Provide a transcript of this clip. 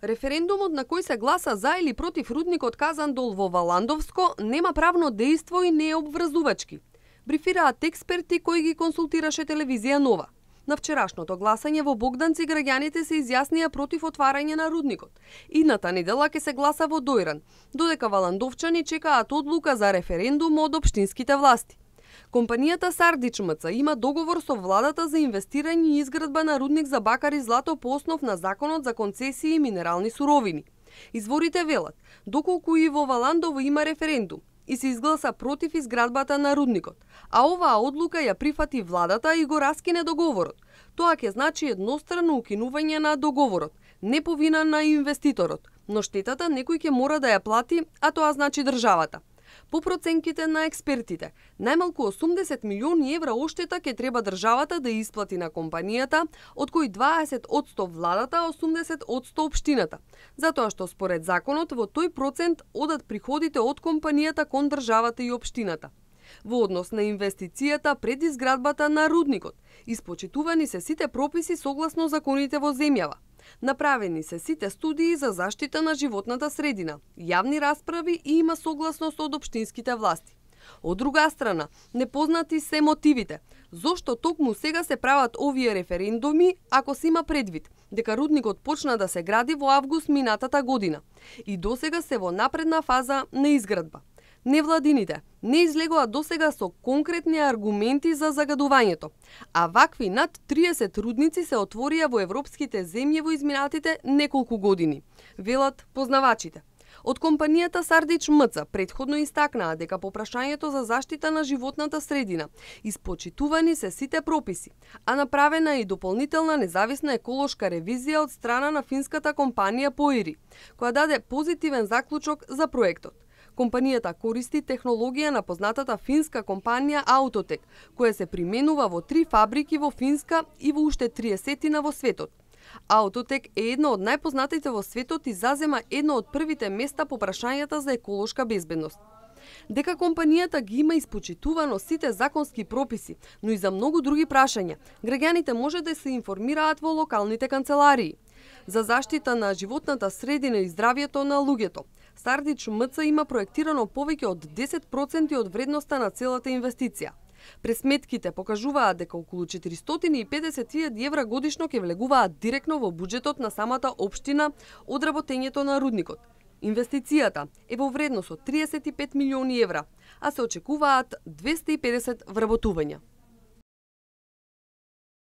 Референдумот на кој се гласа за или против рудникот Казандол во Валандовско нема правно дејство и не е обврзувачки, брифираат експерти кои ги консултираше телевизија Нова. На вчерашното гласање во Богданци граѓаните се изјаснија против отварање на рудникот. Идната недела ќе се гласа во Дојран, додека валандовчани чекаат одлука за референдум од општинските власти. Компанијата Сардич МЦ има договор со владата за инвестирање и изградба на рудник за бакар и злато по основ на Законот за концесии и минерални суровини. Изворите велат, доколку и во Валандово има референдум и се изгласа против изградбата на рудникот, а оваа одлука ја прифати владата и го раскине договорот. Тоа ќе значи еднострано укинување на договорот, не по вина на инвеститорот, но штетата некој ќе мора да ја плати, а тоа значи државата. По проценките на експертите, најмалку 80 милиони евра оштета ќе треба државата да исплати на компанијата, од кои 20% владата, а 80% општината, затоа што според законот во тој процент одат приходите од компанијата кон државата и општината. Во однос на инвестицијата пред изградбата на рудникот, испочитувани се сите прописи согласно законите во земјава. Направени се сите студии за заштита на животната средина, јавни расправи и има согласност од општинските власти. Од друга страна, непознати се мотивите. Зошто токму сега се прават овие референдуми, ако се има предвид дека рудникот почна да се гради во август минатата година и досега се во напредна фаза на изградба. Невладините не излегоа досега со конкретни аргументи за загадувањето, а вакви над 30 рудници се отворија во европските земји во изминатите неколку години, велат познавачите. Од компанијата Сардич МЦ претходно истакнаа дека по прашањето за заштита на животната средина испочитувани се сите прописи, а направена и дополнителна независна еколошка ревизија од страна на финската компанија Поири, која даде позитивен заклучок за проектот. Компанијата користи технологија на познатата финска компанија Аутотек, која се применува во 3 фабрики во Финска и во уште 30 во светот. Аутотек е една од најпознатите во светот и зазема едно од првите места по прашањата за еколошка безбедност. Дека компанијата ги има испочитувано сите законски прописи, но и за многу други прашања, граѓаните може да се информираат во локалните канцеларии. За заштита на животната средина и здравјето на луѓето, Сардич МЦ има проектирано повеќе од 10% од вредноста на целата инвестиција. Пресметките покажуваат дека околу 450.000 евра годишно ќе влегуваат директно во буџетот на самата општина од работењето на рудникот. Инвестицијата е во вредност од 35 милиони евра, а се очекуваат 250 вработувања.